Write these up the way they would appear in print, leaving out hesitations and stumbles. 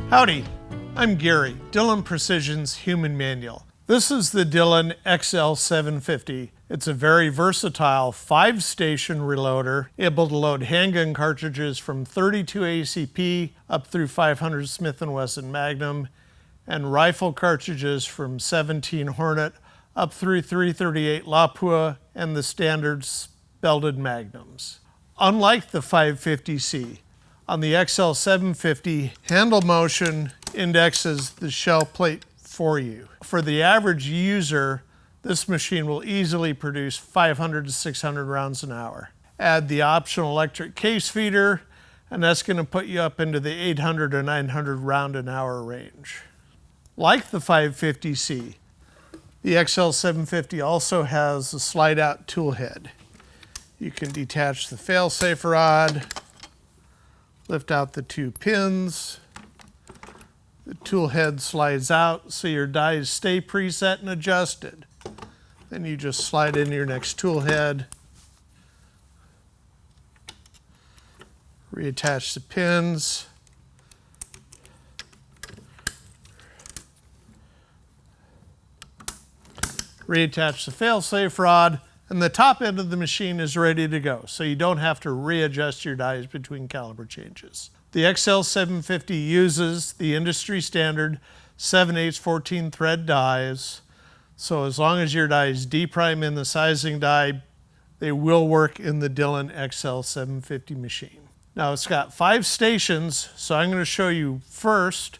Howdy, I'm Gary, Dillon Precision's Human Manual. This is the Dillon XL750. It's a very versatile 5-station reloader, able to load handgun cartridges from 32 ACP up through 500 Smith & Wesson Magnum, and rifle cartridges from 17 Hornet up through 338 Lapua and the standard belted Magnums. Unlike the 550C, on the XL750, handle motion indexes the shell plate for you. For the average user, this machine will easily produce 500 to 600 rounds an hour. Add the optional electric case feeder, and that's going to put you up into the 800 to 900 round an hour range. Like the 550C, the XL750 also has a slide-out tool head. You can detach the fail-safe rod, lift out the 2 pins. The tool head slides out so your dies stay preset and adjusted. Then you just slide in your next tool head, reattach the pins, reattach the fail-safe rod, and the top end of the machine is ready to go, so you don't have to readjust your dies between caliber changes. The XL750 uses the industry standard 7/8 14 thread dies, so as long as your dies D-prime in the sizing die, they will work in the Dillon XL750 machine. Now it's got 5 stations, so I'm going to show you first,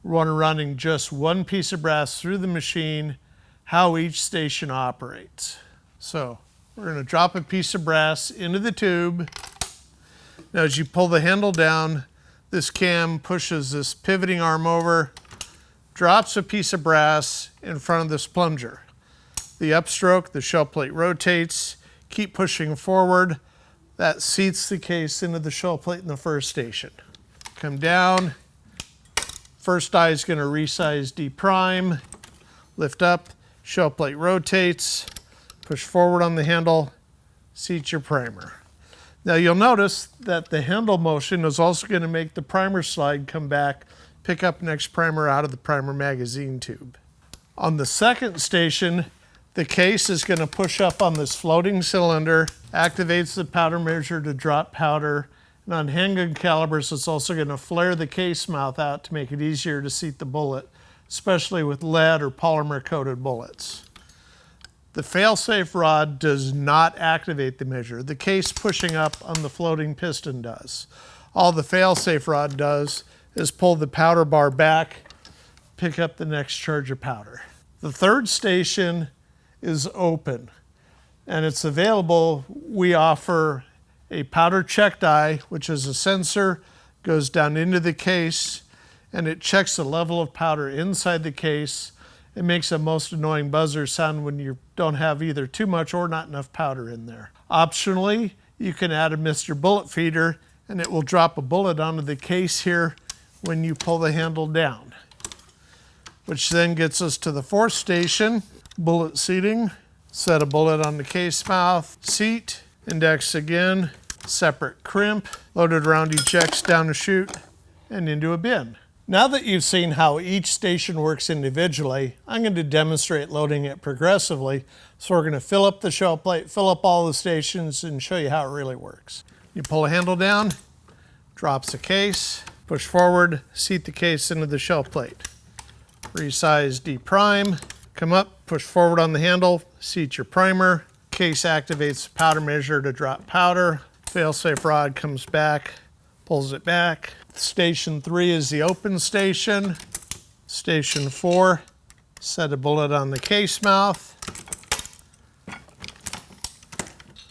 running just one piece of brass through the machine, how each station operates. So we're going to drop a piece of brass into the tube. Now as you pull the handle down, this cam pushes this pivoting arm over, drops a piece of brass in front of this plunger. The upstroke, the shell plate rotates, keep pushing forward. That seats the case into the shell plate in the first station. Come down, first die is going to resize D-prime, lift up, shell plate rotates, push forward on the handle, seat your primer. Now you'll notice that the handle motion is also going to make the primer slide come back, pick up next primer out of the primer magazine tube. On the second station, the case is going to push up on this floating cylinder, activates the powder measure to drop powder, and on handgun calibers it's also going to flare the case mouth out to make it easier to seat the bullet, especially with lead or polymer coated bullets. The fail-safe rod does not activate the measure. The case pushing up on the floating piston does. All the fail-safe rod does is pull the powder bar back, pick up the next charge of powder. The third station is open, and it's available. We offer a powder check die, which is a sensor, goes down into the case, and it checks the level of powder inside the case. It makes a most annoying buzzer sound when you don't have either too much or not enough powder in there. Optionally, you can add a Mr. Bullet feeder, and it will drop a bullet onto the case here when you pull the handle down. Which then gets us to the fourth station, bullet seating. Set a bullet on the case mouth, seat, index again, separate crimp, loaded around each X down the chute, and into a bin. Now that you've seen how each station works individually, I'm going to demonstrate loading it progressively. So we're going to fill up the shell plate, fill up all the stations, and show you how it really works. You pull the handle down, drops the case, push forward, seat the case into the shell plate. Resize D-prime, come up, push forward on the handle, seat your primer. Case activates the powder measure to drop powder. Fail-safe rod comes back, pulls it back. Station 3 is the open station. Station 4, set a bullet on the case mouth.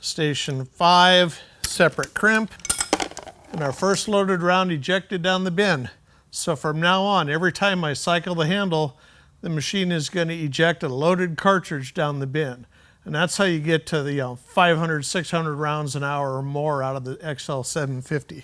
Station 5, separate crimp. And our first loaded round ejected down the bin. So from now on, every time I cycle the handle, the machine is going to eject a loaded cartridge down the bin. And that's how you get to the 500, 600 rounds an hour or more out of the XL750.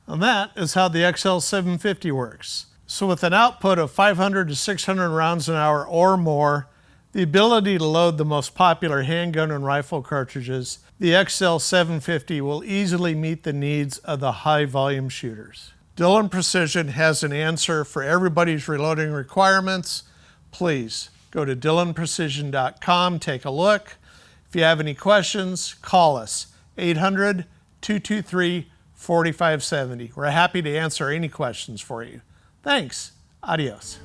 And that is how the XL750 works. So with an output of 500 to 600 rounds an hour or more, the ability to load the most popular handgun and rifle cartridges, the XL750 will easily meet the needs of the high-volume shooters. Dillon Precision has an answer for everybody's reloading requirements. Please go to dillonprecision.com, take a look. If you have any questions, call us, 800-223-4570. We're happy to answer any questions for you. Thanks. Adios.